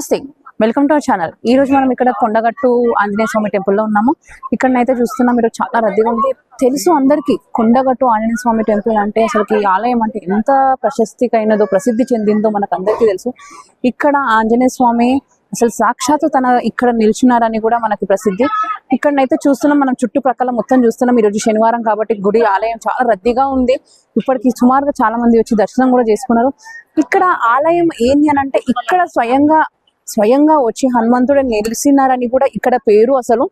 నమస్తే, welcome to our channel. ఈ రోజు మనం ఇక్కడ కొండగట్టు ఆంజనేయ స్వామి టెంపుల్లో ఉన్నాము. ఇక్కడనైతే చూస్తున్నాం, మీరు చాలా రద్దీగా ఉంది. తెలుసు అందరికీ కొండగట్టు ఆంజనేయ స్వామి టెంపుల్ అంటే అసలుకి ఈ ఆలయం అంటే ఎంత ప్రశస్తికైనదో, ప్రసిద్ధి చెందిందో మనకు అందరికీ తెలుసు. ఇక్కడ ఆంజనేయ స్వామి అసలు సాక్షాత్తు తన ఇక్కడ నిల్చున్నారని కూడా మనకి ప్రసిద్ధి. ఇక్కడనైతే చూస్తున్నాం, మనం చుట్టుప్రక్కల మొత్తం చూస్తున్నాం. ఈరోజు శనివారం కాబట్టి గుడి ఆలయం చాలా రద్దీగా ఉంది. ఇప్పటికి సుమారుగా చాలా మంది వచ్చి దర్శనం కూడా చేసుకున్నారు. ఇక్కడ ఆలయం ఏంది అని అంటే, ఇక్కడ స్వయంగా వచ్చి హనుమంతుడు నిలిచినారని కూడా ఇక్కడ పేరు. అసలు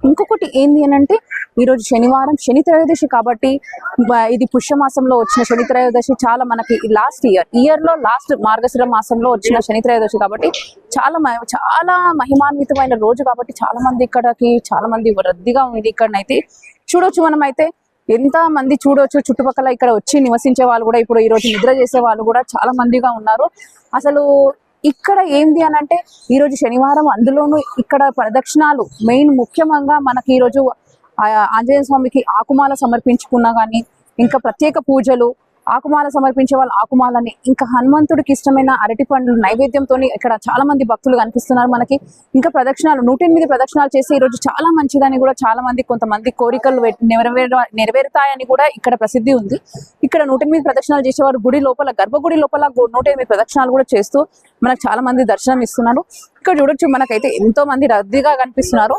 ఇంకొకటి ఏంది అని అంటే, ఈరోజు శనివారం, శని త్రయోదశి కాబట్టి ఇది పుష్యమాసంలో వచ్చిన శని త్రయోదశి. చాలా మనకి లాస్ట్ ఇయర్ లో లాస్ట్ మార్గశిర మాసంలో వచ్చిన శని త్రయోదశి కాబట్టి చాలా మహిమాన్వితమైన రోజు కాబట్టి చాలా మంది రద్దీగా ఉంది. ఇక్కడనైతే చూడొచ్చు, మనమైతే ఎంత మంది చూడొచ్చు. చుట్టుపక్కల ఇక్కడ వచ్చి నివసించే వాళ్ళు కూడా, ఇప్పుడు ఈ రోజు నిద్ర చేసే వాళ్ళు కూడా చాలా మందిగా ఉన్నారు. అసలు ఇక్కడ ఏంది అని అంటే, ఈరోజు శనివారం, అందులోనూ ఇక్కడ ప్రదక్షిణాలు మెయిన్. ముఖ్యంగా మనకి ఈరోజు ఆంజనేయ స్వామికి ఆకుమాల సమర్పించుకున్నా కానీ, ఇంకా ప్రత్యేక పూజలు, ఆకుమాల సమర్పించే వాళ్ళు ఆకుమాలని, ఇంకా హనుమంతుడికి ఇష్టమైన అరటి పండ్లు నైవేద్యంతో ఇక్కడ చాలా మంది భక్తులు కనిపిస్తున్నారు మనకి. ఇంకా ప్రదక్షిణాలు 108 ప్రదక్షిణాలు చేసి ఈరోజు చాలా మంచిదని కూడా చాలా మంది, కొంతమంది కోరికలు నెరవేరుతాయని కూడా ఇక్కడ ప్రసిద్ధి ఉంది. ఇక్కడ 108 ప్రదక్షిణాలు చేసేవారు గుడి లోపల, గర్భగుడి లోపల 108 ప్రదక్షిణాలు కూడా చేస్తూ మనకు చాలా మంది దర్శనం ఇస్తున్నారు. ఇక్కడ చూడొచ్చు, మనకైతే ఎంతో మంది రద్దీగా కనిపిస్తున్నారు.